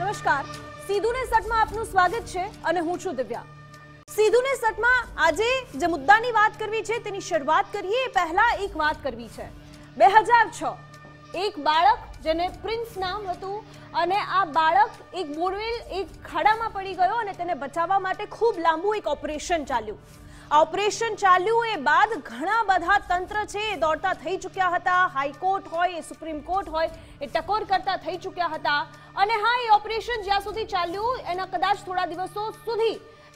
નમસ્કાર, સીધુને સટમાં આપનું સ્વાગત છે અને હું છું દિવ્યા। સીધુને સટમાં આજે જે મુદ્દાની વાત કરવી છે તેની શરૂઆત કરીએ એ પહેલા એક વાત કરવી છે। 2006 એક બાળક જેને પ્રિન્સ નામ હતું અને આ બાળક એક બોરવેલ એક ખાડામાં પડી ગયો અને તેને બચાવવા માટે ખૂબ લાંબુ એક ઓપરેશન ચાલ્યું। ऑपरेशन चाल्यू ए बाद घणा बधा तंत्र छे दौड़ता थई चुक्या हता। हाईकोर्ट होय सुप्रीम कोर्ट होय ए टकोर करता थई चुक्या हता अने हाँ ए ऑपरेशन ज्यां सुधी चाल्यू एना कदाच थोड़ा दिवसों सुधी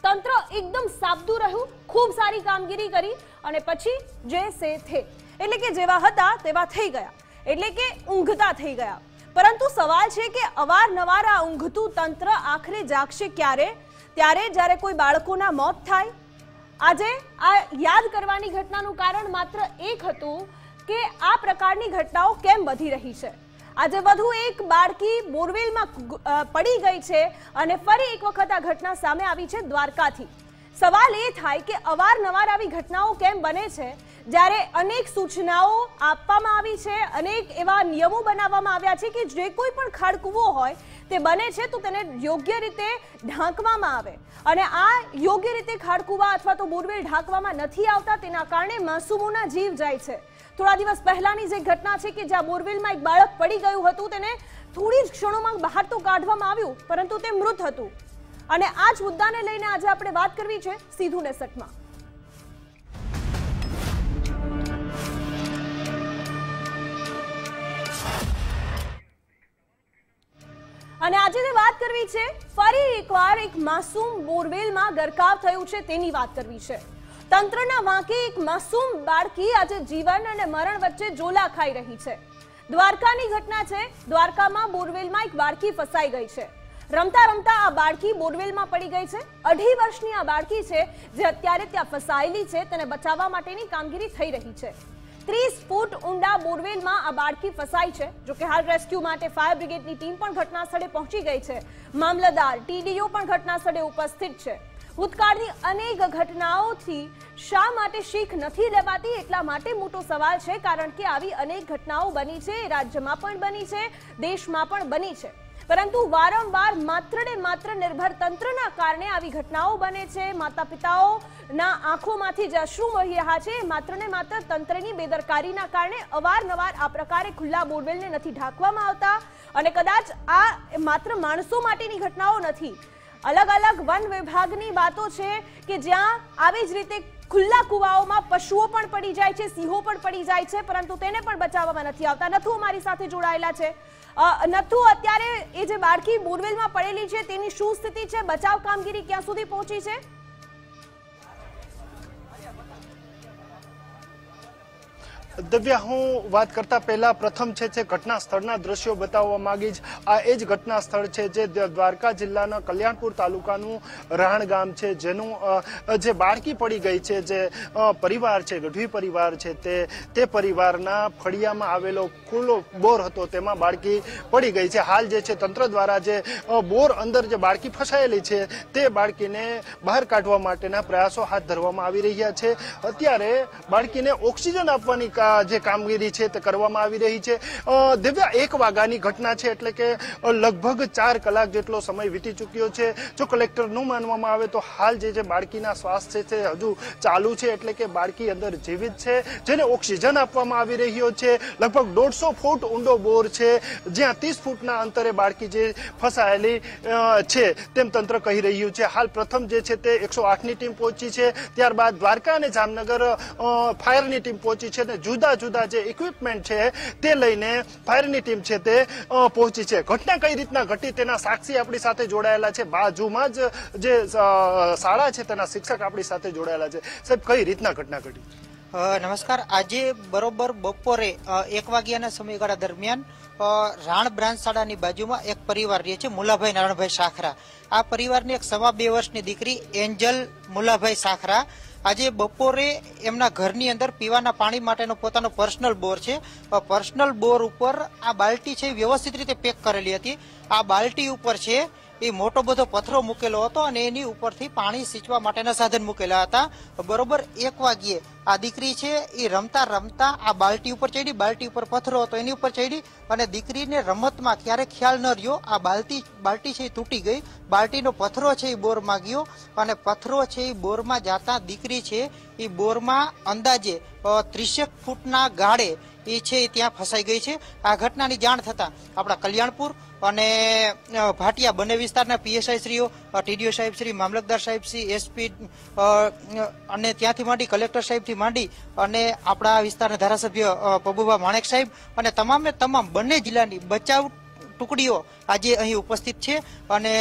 तंत्र एकदम साबदू रह्यु, खूब सारी कामगीरी करी अने पछी जे से थे एटले के जेवा हता तेवा थई गया, एटले के ऊंघता थई गया। परंतु सवाल छे के अवारनवार आ ऊंघतुं तंत्र आखरे जागशे क्यारे? त्यारे ज्यारे कोई बाळकोना मौत थाय। આજે આ યાદ કરવાની ઘટનાનું કારણ માત્ર એક હતું કે આ પ્રકારની ઘટનાઓ કેમ વધી રહી છે। આજે વધુ એક બાળકી બોરવેલમાં પડી ગઈ છે અને ફરી એક વખત આ ઘટના સામે આવી છે દ્વારકાથી। સવાલ એ થાય કે અવારનવાર આવી ઘટનાઓ કેમ બને છે જ્યારે અનેક સૂચનાઓ આપવામાં આવી છે, અનેક એવા નિયમો બનાવવામાં આવ્યા છે કે જે કોઈ પણ ખાડકૂવો હોય તે બને છે તો તેને યોગ્ય રીતે ઢાંકવામાં આવે અને આ યોગ્ય રીતે ખાડકૂવા અથવા તો બોરવેલ ઢાંકવામાં નથી આવતા, તેના કારણે માસૂમોના જીવ જાય છે। થોડા દિવસ પહેલાની જે ઘટના છે કે જ્યાં બોરવેલમાં એક બાળક પડી ગયું હતું, તેને થોડી જ ક્ષણોમાં બહાર તો કાઢવામાં આવ્યું પરંતુ તે મૃત હતું અને આ જ મુદ્દાને લઈને આજે આપણે વાત કરવી છે સીધુને સટમાં। અને આજે જે વાત કરવી છે ફરી એકવાર એક માસૂમ બોરવેલમાં ગરકાવ થયું છે તેની વાત કરવી છે। તંત્રના વાંકે એક માસૂમ બાળકી આજે જીવન અને મરણ વચ્ચે ઝોલા ખાઈ રહી છે। દ્વારકાની ઘટના છે। દ્વારકામાં બોરવેલમાં એક બાળકી ફસાઈ ગઈ છે। રમતા રમતા આ બાળકી બોરવેલમાં પડી ગઈ છે। 2.5 વર્ષની આ બાળકી છે જે અત્યારે ત્યાં ફસાયેલી છે, તેને બચાવવા માટેની કામગીરી થઈ રહી છે। 30 ફૂટ ઊંડા બોરવેલમાં આ બાળકી ફસાઈ છે। જો કે હાલ રેસ્ક્યુ માટે ફાયર બ્રિગેડની ટીમ પણ ઘટના સ્થળે પહોંચી ગઈ છે। મામલતદાર ટીડીઓ પણ ઘટના સ્થળે ઉપસ્થિત છે। ભૂતકાળની અનેક ઘટનાઓથી શા માટે શીખ નથી લેવાતી એટલા માટે મોટો સવાલ છે, કારણ કે આવી અનેક ઘટનાઓ બની છે, રાજ્યમાં પણ બની છે, દેશમાં પણ બની છે, પરંતુ વારંવાર માત્ર ને માત્ર નિર્ભર તંત્રના કારણે આવી ઘટનાઓ બને છે। માતા પિતાઓના આંખોમાંથી જે અશ્રુ વહી રહ્યા છે માત્ર ને માત્ર તંત્રની બેદરકારીના કારણે અવારનવાર આ પ્રકારે ખુલ્લા બોરવેલને નથી ઢાંકવામાં આવતા અને કદાચ આ માત્ર માણસો માટેની ઘટનાઓ નથી, અલગ અલગ વન વિભાગની વાતો છે કે જ્યાં આવી જ રીતે ખુલ્લા કુવાઓમાં પશુઓ પણ પડી જાય છે, સિંહો પણ પડી જાય છે, પરંતુ તેને પણ બચાવવામાં નથી આવતા। નથુ અમારી સાથે જોડાયેલા છે। નથુ, અત્યારે એ જે બાળકી બોરવેલમાં પડેલી છે તેની શું સ્થિતિ છે? બચાવ કામગીરી ક્યાં સુધી પહોંચી છે? दिव्या, हूँ बात करता पहला प्रथम है घटना स्थलना दृश्यों बताववा मांगीश। आ एज घटना स्थल है जे द्वारका जिल्लाना कल्याणपुर तालुकानुं राहण गाम है, जेनुं जे बाळकी पड़ी गई है, जे परिवार है गढ़वी परिवार है, ते परिवारना फळियामां आवेलो खुल्लो बोर हतो तेमां बाळकी पड़ी गई है। हाल जे तंत्र द्वारा जे बोर अंदर जे बाळकी फसायेली है ते बाळकीने बहार काढवा माटेना प्रयासों हाथ धरवामां आवी रह्या छे। अत्यारे बाळकीने ऑक्सिजन आपवानी जे कामगीरी है ते करवामां आवी रही है। दिव्या, 1 वाग्यानी घटना है एटले के लगभग 4 कलाक जेटलो समय वीती चूक्यो है। जो कलेक्टरनुं मानवामां आवे तो हाल जे बाळकीना श्वास है हजू चालू है, एटले के बाळकी अंदर जीवित है, जेने ऑक्सिजन आपवामां आवी रह्यो छे। लगभग 150 फूट ऊंडो बोर है, ज्यां 30 फूटना अंतरे बाळकी जे फसायेली है तेम तंत्र कही रह्युं छे। हाल प्रथम जे छे ते 108 नी टीम पहोंची है, त्यारबाद द्वारका अने जामनगर फायरनी टीम पहोंची है। जुदा जुदा जे इक्विपमेंट है ते लईने फायरनी टीम है ते पहोंची है। घटना कई रीतना घटी तेना साक्षी आपणी साथे जोड़ायेला छे। बाजुमां ज जे शाळा छे तेना शिक्षक आपणी साथे जोड़ायेला छे। साहेब, कई रीतना घटना घटी? नमस्कार। આજે બરોબર બપોરે 1 વાગ્યાના સમયગાળા દરમિયાન રાણ બ્રાન્ચ શાળાની બાજુમાં એક પરિવાર રહે છે, મુલાભાઈ નારણભાઈ સાખરા। આ પરિવારની એક 2.5 વર્ષની દીકરી એન્જલ મુલાભાઈ સાખરા આજે બપોરે એમના ઘરની અંદર પીવાના પાણી માટેનો પોતાનો પર્સનલ બોર છે, પર્સનલ બોર ઉપર આ બાલ્ટી છે વ્યવસ્થિત રીતે પેક કરેલી હતી। આ બાલ્ટી ઉપર છે એ મોટો બધો પથ્થરો મૂકેલો હતો અને એની ઉપરથી પાણી સિંચવા માટેના સાધન મૂકેલા હતા. બરોબર 1 વાગ્યે આ દીકરી છે એ રમતા રમતા આ બાલટી ઉપર ચડી, બાલટી ઉપર પથ્થરો હતો એની ઉપર ચડી અને દીકરીને રમતમાં ક્યારે ખ્યાલ ન રહ્યો, આ બાલટી છે એ તૂટી ગઈ, બાલટીનો પથ્થરો છે એ બોરમાં ગયો અને પથ્થરો છે એ બોરમાં જતા દીકરી છે એ બોરમાં અંદાજે 30 ફૂટના ગાળે એ છે એ ત્યાં ફસાઈ ગઈ છે. આ ઘટનાની જાણ થતા આપણા કલ્યાણપુર અને ભાટિયા બંને વિસ્તારના પીએસઆઈ શ્રીઓ, ટીડીઓ સાહેબ શ્રી, મામલતદાર સાહેબ શ્રી, એસપી અને ત્યાંથી માંડી કલેક્ટર સાહેબથી માંડી અને આપણા વિસ્તારના ધારાસભ્ય પબુભા માણેક સાહેબ અને તમામે તમામ બંને જિલ્લાની બચાવ ટુકડીઓ આજે અહીં ઉપસ્થિત છે અને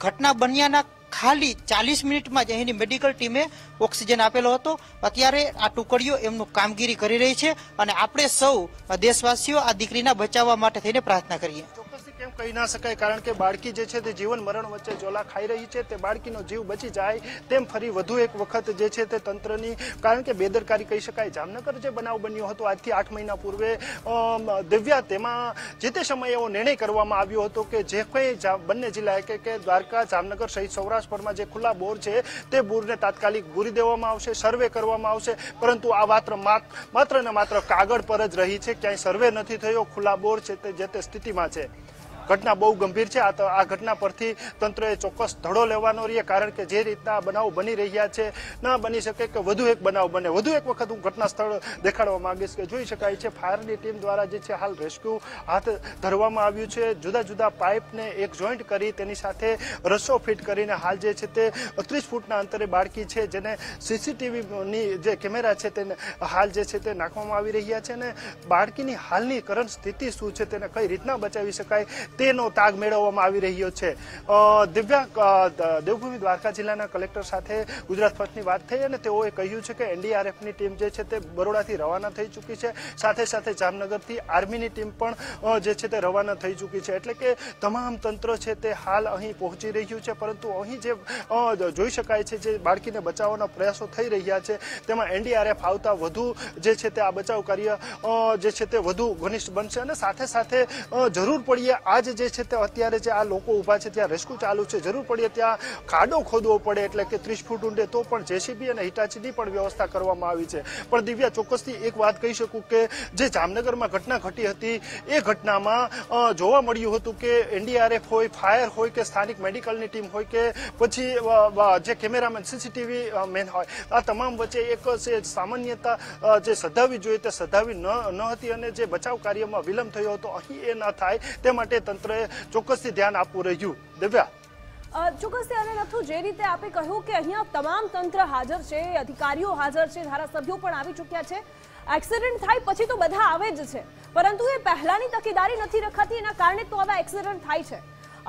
ઘટના બન્યાના ખાલી 40 મિનિટમાં જ અહીંની મેડિકલ ટીમે ઓક્સિજન આપેલો હતો. અત્યારે આ ટુકડીઓ એમનું કામગીરી કરી રહી છે અને આપણે સૌ દેશવાસીઓ આ દીકરીના બચાવવા માટે થઈને પ્રાર્થના કરીએ. કેમ કહી ના શકાય, કારણ કે બાળકી જે છે તે જીવન મરણ વચ્ચે ઝોલા ખાઈ રહી છે. તે બાળકીનો જીવ બચી જાય તેમ ફરી વધુ એક વખત જે છે તે તંત્રની, કારણ કે બેદરકારી કહી શકાય. જામનગર જે બનાવ બન્યો હતો આજથી 8 મહિના પૂર્વે, દિવ્યા, તેમાં જે તે સમયે એવો નિર્ણય કરવામાં આવ્યો હતો કે જે કંઈ બંને જિલ્લા કે દ્વારકા, જામનગર સહિત સૌરાષ્ટ્રમાં જે ખુલ્લા બોર છે તે બોરને તાત્કાલિક પૂરી દેવામાં આવશે, સર્વે કરવામાં આવશે. પરંતુ આ વાત માત્ર ને માત્ર કાગળ પર જ રહી છે, ક્યાંય સર્વે નથી થયો. ખુલ્લા બોર છે તે જે તે સ્થિતિમાં છે. ઘટના બહુ ગંભીર છે. આ ઘટના પરથી તંત્રએ ચોક્કસ ધડો લેવાનો રહે, કારણ કે જે રીતના બનાવ બની રહ્યા છે ન બની શકે કે વધુ એક બનાવ બને. વધુ એક વખત હું ઘટના સ્થળ દેખાડવા માંગીશ કે જોઈ શકાય છે ફાયરની ટીમ દ્વારા જે છે હાલ રેસ્ક્યુ હાથ ધરવામાં આવ્યું છે. જુદા જુદા પાઇપને એક જોઈન્ટ કરી તેની સાથે રસ્સો ફિટ કરીને હાલ જે છે તે 30 ફૂટના અંતરે બાળકી છે જેને સીસીટીવીની જે કેમેરા છે તેને હાલ જે છે તે નાખવામાં આવી રહ્યા છે અને બાળકીની હાલની કરંટ સ્થિતિ શું છે, તેને કઈ રીતના બચાવી શકાય તેનો તાગ મેળવવામાં આવી રહ્યો છે. દિવ્યા, દેવભૂમિ દ્વારકા જિલ્લાના કલેક્ટર સાથે ગુજરાત ફર્સ્ટની વાત થઈ અને તેઓએ કહ્યું છે કે એનડીઆરએફની ટીમ જે છે તે બરોડાથી રવાના થઈ ચૂકી છે. સાથે સાથે જામનગરથી આર્મીની ટીમ પણ જે છે તે રવાના થઈ ચૂકી છે. એટલે કે તમામ તંત્ર છે તે હાલ અહીં પહોંચી રહ્યું છે. પરંતુ અહીં જે જોઈ શકાય છે જે બાળકીને બચાવવાના પ્રયાસો થઈ રહ્યા છે તેમાં એનડીઆરએફ આવતા વધુ જે છે તે આ બચાવ કાર્ય જે છે તે વધુ ઘનિષ્ઠ બનશે અને સાથે સાથે જરૂર પડીએ આજ જે છે તે અત્યારે જે આ લોકો ઊભા છે ત્યાં રેસ્ક્યુ ચાલુ છે, જરૂર પડીએ ત્યાં ખાડો ખોદવો પડે એટલે કે 30 ફૂટ ઊંડે તો પણ જેસીબી અને હિટાચીની પણ વ્યવસ્થા કરવામાં આવી છે. પણ દિવ્યા, ચોક્કસથી એક વાત કહી શકું કે જે જામનગરમાં ઘટના ઘટી હતી એ ઘટનામાં જોવા મળ્યું હતું કે એનડીઆરએફ હોય, ફાયર હોય કે સ્થાનિક મેડિકલની ટીમ હોય કે પછી જે કેમેરામેન, સીસીટીવી મેન હોય, આ તમામ વચ્ચે એક સામાન્યતા જે સધાવી જોઈએ તે સધાવી ન હતી અને જે બચાવ કાર્યમાં વિલંબ થયો હતો અહીં એ ન થાય તે માટે તંત્રએ ચોક્કસથી ધ્યાન આપવું રહ્યું. દિવ્યા, ચોક્કસથી અને નથુ, જે રીતે આપે કહ્યું કે અહીંયા તમામ તંત્ર હાજર છે, અધિકારીઓ હાજર છે, ધારાસભ્યો પણ આવી ચૂક્યા છે. એક્સિડન્ટ થાય પછી તો બધા આવે જ છે, પરંતુ એ પહેલાની તકેદારી નથી રખાતી, એના કારણે તો આવા એક્સિડન્ટ થાય છે.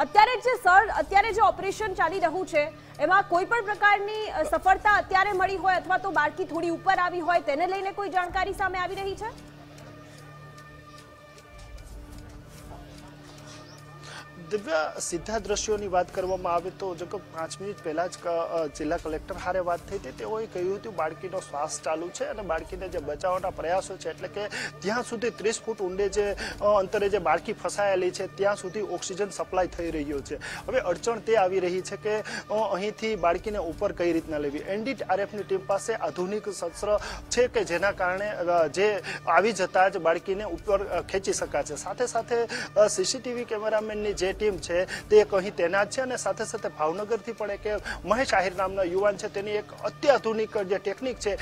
અત્યારે જે ઓપરેશન ચાલી રહ્યું છે એમાં કોઈ પણ પ્રકારની સફળતા અત્યારે મળી હોય અથવા તો બાળકી થોડી ઉપર આવી હોય તેને લઈને કોઈ જાણકારી સામે આવી રહી છે? દિવ્યા, સીધા દ્રશ્યોની વાત કરવામાં આવે તો જો 5 મિનિટ પહેલા જ જિલ્લા કલેક્ટર હારે વાત થઈ હતી, તેઓએ કહ્યું હતું બાળકીનો શ્વાસ ચાલુ છે અને બાળકીને જે બચાવવાના પ્રયાસો છે એટલે કે ત્યાં સુધી 30 ફૂટ ઊંડે જે અંતરે જે બાળકી ફસાયેલી છે ત્યાં સુધી ઓક્સિજન સપ્લાય થઈ રહ્યો છે. હવે અડચણ તે આવી રહી છે કે અહીંથી બાળકીને ઉપર કઈ રીતના લેવી. એનડીઆરએફની ટીમ પાસે આધુનિક શસ્ત્ર છે કે જેના કારણે જે આવી જતા જ બાળકીને ઉપર ખેંચી શકાશે. સાથે સાથે સીસીટીવી કેમેરામેનની જે ટીમ છે તે એક અહીં તૈનાત છે અને સાથે સાથે ભાવનગરથી પણ એક મહેશ આહિર નામના યુવાન છે તેની એક અત્યાધુનિક જે ટેકનિક છે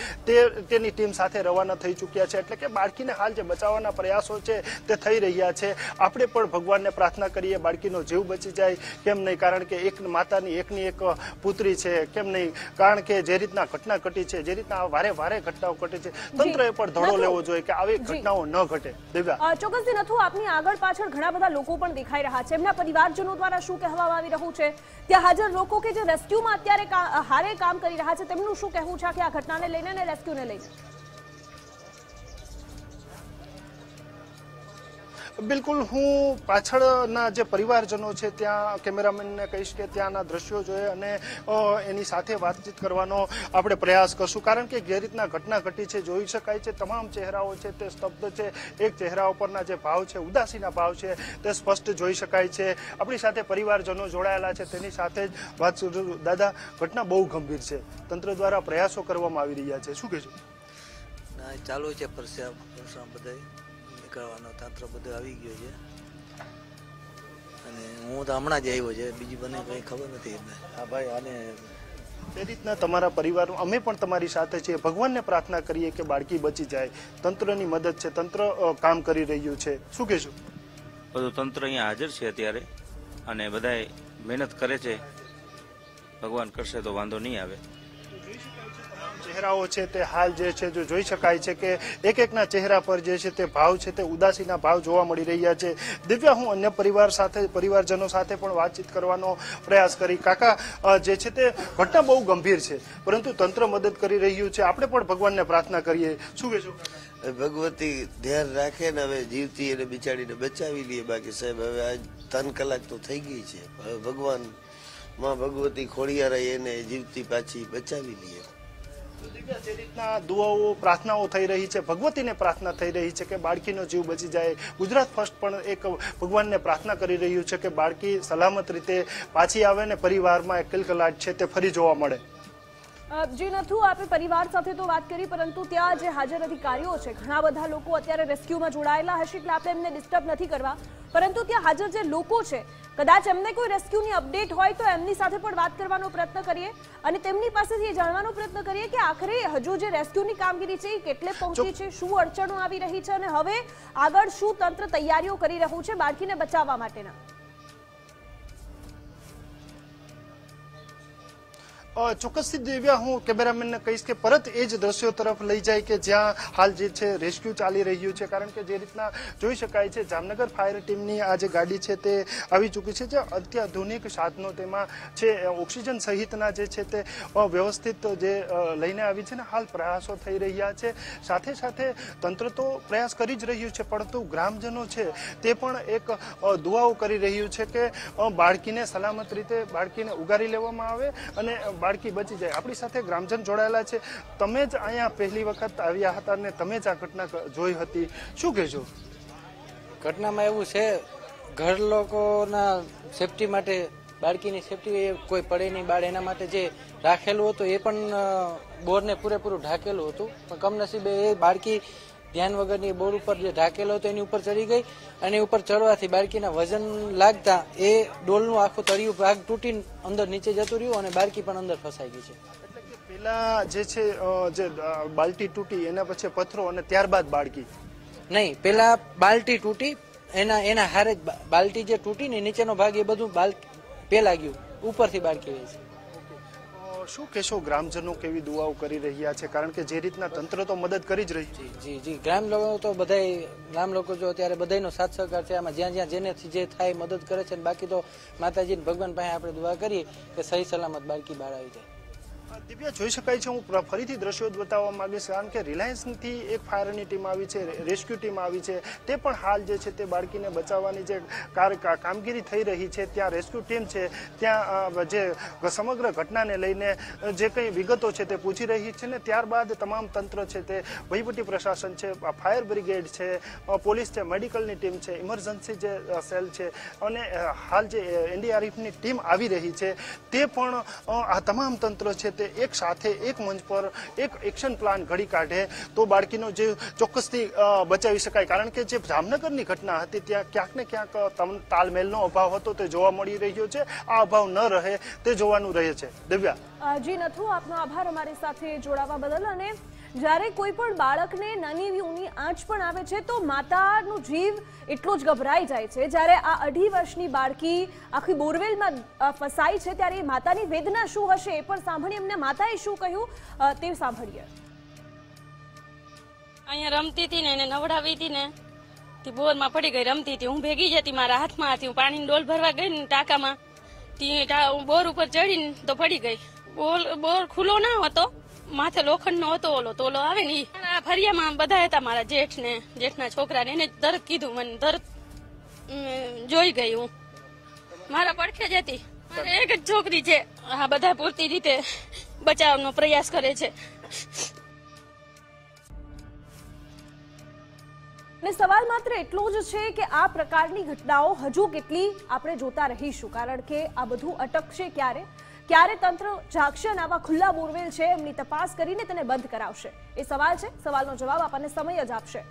તેની ટીમ સાથે રવાના થઈ ચૂક્યા છે. એટલે કે બાળકીને હાલ જે બચાવવાના પ્રયાસો છે તે થઈ રહ્યા છે. આપણે પણ ભગવાનને પ્રાર્થના કરીએ બાળકીનો જીવ બચી જાય, કેમ નહીં, કારણ કે એક માતાની એકની એક પુત્રી છે, કેમ નહીં, કારણ કે જે રીતના ઘટના ઘટી છે, જે રીતના વારે વારે ઘટનાઓ ઘટે છે, તંત્રએ પણ ધડો લેવો જોઈએ કે આવી ઘટનાઓ ન ઘટે. દિવ્યા, ચોક્કસથી નથુ, આપની આગળ પાછળ ઘણા બધા લોકો પણ દેખાઈ રહ્યા છે, એમના પરિવારજનો દ્વારા શું કહેવામાં આવી રહ્યું છે? ત્યાં હાજર લોકો કે જે રેસ્ક્યુમાં અત્યારે હારે કામ કરી રહ્યા છે તેમનું શું કહેવું છે કે આ ઘટનાને લઈને અને રેસ્ક્યુને લઈને? બિલકુલ, હું પાછળના જે પરિવારજનો છે ત્યાં કેમેરામેનને કહીશ કે ત્યાંના દ્રશ્યો જોઈએ અને એની સાથે વાતચીત કરવાનો આપણે પ્રયાસ કરશું, કારણ કે જે રીતના ઘટના ઘટી છે જોઈ શકાય છે તમામ ચહેરાઓ છે તે સ્તબ્ધ છે. એક ચહેરા ઉપરના જે ભાવ છે, ઉદાસીના ભાવ છે તે સ્પષ્ટ જોઈ શકાય છે. આપણી સાથે પરિવારજનો જોડાયેલા છે તેની સાથે જ વાત શરૂ. દાદા, ઘટના બહુ ગંભીર છે, તંત્ર દ્વારા પ્રયાસો કરવામાં આવી રહ્યા છે, શું કહેશો? ના, ચાલુ છે પરસામ બધા નીકળવાનો તંત્ર બધું આવી ગયો છે અને હું તો હમણાં જ આવ્યો છે, બીજી મને કઈ ખબર નથી. હા ભાઈ, આને એ રીતના તમારા પરિવાર, અમે પણ તમારી સાથે છીએ. ભગવાનને પ્રાર્થના કરીએ કે બાળકી બચી જાય. તંત્રની મદદ છે, તંત્ર કામ કરી રહ્યું છે, શું કહેશો? બધું તંત્ર અહીંયા હાજર છે અત્યારે અને બધાય મહેનત કરે છે. ભગવાન કરશે તો વાંધો નહીં આવે. ચહેરાઓ છે તે હાલ જે છે જો જોઈ શકાય છે કે એક એકના ચહેરા પર જે છે તે ભાવ છે તે ઉદાસીના ભાવ જોવા મળી રહ્યા છે. દિવ્યા, હું અન્ય પરિવારજનો સાથે પણ વાતચીત કરવાનો પ્રયાસ કરી. કાકા, જે છે તે ઘટના બહુ ગંભીર છે, પરંતુ તંત્ર મદદ કરી રહ્યું છે. આપણે પણ ભગવાનને પ્રાર્થના કરીએ, શું કહેશો? ભગવતી ધ્યાન રાખે ને હવે જીવતી અને બિચારીને બચાવી લઈએ. બાકી સાહેબ, હવે આજ 3 કલાક તો થઈ ગઈ છે. હવે ભગવાન માં ભગવતી ખોડિયાર એને જીવતી પાછી બચાવી લઈએ. જે રીતના દુઆઓ, પ્રાર્થનાઓ થઈ રહી છે, ભગવતીને પ્રાર્થના થઈ રહી છે કે બાળકીનો જીવ બચી જાય. ગુજરાત ફર્સ્ટ પણ એક ભગવાનને પ્રાર્થના કરી રહ્યું છે કે બાળકી સલામત રીતે પાછી આવે ને પરિવારમાં એક કલકલાટ છે તે ફરી જોવા મળે. જી નથુ, આપણે પરિવાર સાથે તો વાત કરી, પરંતુ ત્યાં જે હાજર અધિકારીઓ છે, ઘણા બધા લોકો અત્યારે રેસ્ક્યુમાં જોડાયેલા હશે એટલે આપણે એમને ડિસ્ટર્બ નથી કરવા, પરંતુ ત્યાં હાજર જે લોકો છે, કદાચ એમને કોઈ રેસ્ક્યુની અપડેટ હોય તો એમની સાથે પણ વાત કરવાનો પ્રયત્ન કરીએ અને તેમની પાસેથી એ જાણવાનો પ્રયત્ન કરીએ કે આખરે હજુ જે રેસ્ક્યુની કામગીરી છે એ કેટલે પહોંચી છે, શું અડચણો આવી રહી છે અને હવે આગળ શું તંત્ર તૈયારીઓ કરી રહ્યું છે બાળકીને બચાવવા માટેના. ચોક્કસથી દિવ્યા, હું કેમેરામેનને કહીશ કે પરત એ જ દ્રશ્યો તરફ લઈ જાય કે જ્યાં હાલ જે છે રેસ્ક્યુ ચાલી રહ્યું છે, કારણ કે જે રીતના જોઈ શકાય છે જામનગર ફાયર ટીમની આ જે ગાડી છે તે આવી ચૂકી છે, જે અત્યાધુનિક સાધનો તેમાં છે, ઓક્સિજન સહિતના જે છે તે વ્યવસ્થિત જે લઈને આવી છે ને હાલ પ્રયાસો થઈ રહ્યા છે. સાથે સાથે તંત્ર તો પ્રયાસ કરી જ રહ્યું છે, પરંતુ ગ્રામજનો છે તે પણ એક દુઆઓ કરી રહ્યું છે કે બાળકીને સલામત રીતે બાળકીને ઉગારી લેવામાં આવે અને બાળકી બચી જાય. આપણી સાથે ગ્રામજન જોડાયેલા છે. તમે જ અહીંયા પહેલી વખત આવ્યા હતા અને તમે જ આ ઘટના જોઈ હતી, શું કહેશો? ઘટનામાં એવું છે, ઘર લોકોના સેફટી માટે, બાળકીની સેફટી કોઈ પડે નહીં બાળ, એના માટે જે રાખેલું હતું એ પણ બોરને પૂરેપૂરું ઢાંકેલું હતું, પણ કમનસીબે એ બાળકી ધ્યાન વગરની બોર ઉપર જે ઢાંકેલો હતો એની ઉપર ચડી ગઈ અને ઉપર ચડવાથી બાળકીના વજન લાગતા એ ડોલનું આખું તળિયું ભાગ તૂટીને અંદર નીચે જતું રહ્યું અને બાળકી પણ અંદર ફસાઈ ગઈ છે. એટલે કે પેલા જે છે જે બાલટી તૂટી એના પછી પથ્થરો અને ત્યારબાદ બાળકી? નહીં, પેલા બાલટી તૂટી, એના હારે જ બાલટી જે તૂટી ને નીચેનો ભાગ એ બધું પેલા ગયું, ઉપરથી બાળકી રહી છે. શું કહેશો, ગ્રામજનો કેવી દુઆઓ કરી રહ્યા છે, કારણ કે જે રીતના તંત્ર તો મદદ કરી જ રહ્યું છે? જી જી, ગ્રામ લોકો તો બધાય, ગ્રામ લોકો જો અત્યારે બધાયનો સાથ સહકાર છે આમાં, જ્યાં જેનેથી જે થાય મદદ કરે છે. બાકી તો માતાજી ભગવાન પાસે આપણે દુઆ કરીએ કે સહી સલામત બાળકી બહાર આવી જાય. દિવ્યા, જોઈ શકાય છે, હું ફરીથી દ્રશ્યો બતાવવા માંગીશ, કારણ કે રિલાયન્સથી એક ફાયરની ટીમ આવી છે, રેસ્ક્યુ ટીમ આવી છે, તે પણ હાલ જે છે તે બાળકીને બચાવવાની જે કામગીરી થઈ રહી છે. ત્યાં રેસ્ક્યુ ટીમ છે, ત્યાં જે સમગ્ર ઘટનાને લઈને જે કંઈ વિગતો છે તે પૂછી રહી છે ને ત્યારબાદ તમામ તંત્ર છે તે વહીવટી પ્રશાસન છે, ફાયર બ્રિગેડ છે, પોલીસ છે, મેડિકલની ટીમ છે, ઇમરજન્સી જે સેલ છે અને હાલ જે એનડીઆરએફની ટીમ આવી રહી છે, તે પણ આ તમામ તંત્ર છે તે એક સાથે એક મંચ પર એક એક્શન પ્લાન ઘડી કાઢે તો બાળકીનો જીવ ચોક્કસથી બચાવી શકાય. કારણ કે જે જામનગરની ઘટના હતી ત્યાં ક્યાંક ને ક્યાંક તાલમેલનો અભાવ હતો તે જોવા મળી રહ્યો છે. આ અભાવ ન રહે તે જોવાનું રહે છે. દિવ્યા જી નથુ, આપનો આભાર અમારી સાથે જોડાવા બદલ. અને જ્યારે કોઈ પણ બાળકને નાની એવી ઊની આંચ પણ આવે છે તો માતાનો જીવ એટલો જ ગભરાઈ જાય છે. જ્યારે આ 2.5 વર્ષની બાળકી આખી બોરવેલમાં ફસાઈ છે ત્યારે એ માતાની વેદના શું હશે એ પણ સાંભળી એમને માતાએ શું કહ્યું તે સાંભળીએ. અહીંયા રમતી હતી ને એને નવડાવી હતી ને તે બોરમાં પડી ગઈ, રમતી હતી, હું ભેગી જતી, મારા હાથમાં હતી, હું પાણીની ડોલ ભરવા ગઈ ને ટાંકામાં, હું બોર ઉપર ચડીને તો પડી ગઈ. બોર ખુલ્લો ના હતો, માથે લોખંડ નો હતો, ઓલો આવે ને ફરિયામાં બધા હતા, મારા જેઠના છોકરા ને એને તરત કીધું, મને તરત જોઈ ગઈ હું, મારા પડખે જ હતી. મારે એક જ છોકરી છે. આ બધા પૂરતી રીતે બચાવનો પ્રયાસ કરે છે. અને સવાલ માત્ર એટલો જ છે કે આ પ્રકારની ઘટનાઓ હજુ કેટલી આપણે જોતા રહીશું, કારણ કે આ બધું અટકશે ક્યારે તંત્ર જાગશે અને આવા ખુલ્લા બોરવેલ છે એમની તપાસ કરીને તેને બંધ કરાવશે? એ સવાલ છે. સવાલનો જવાબ આપણને સમય જ આપશે.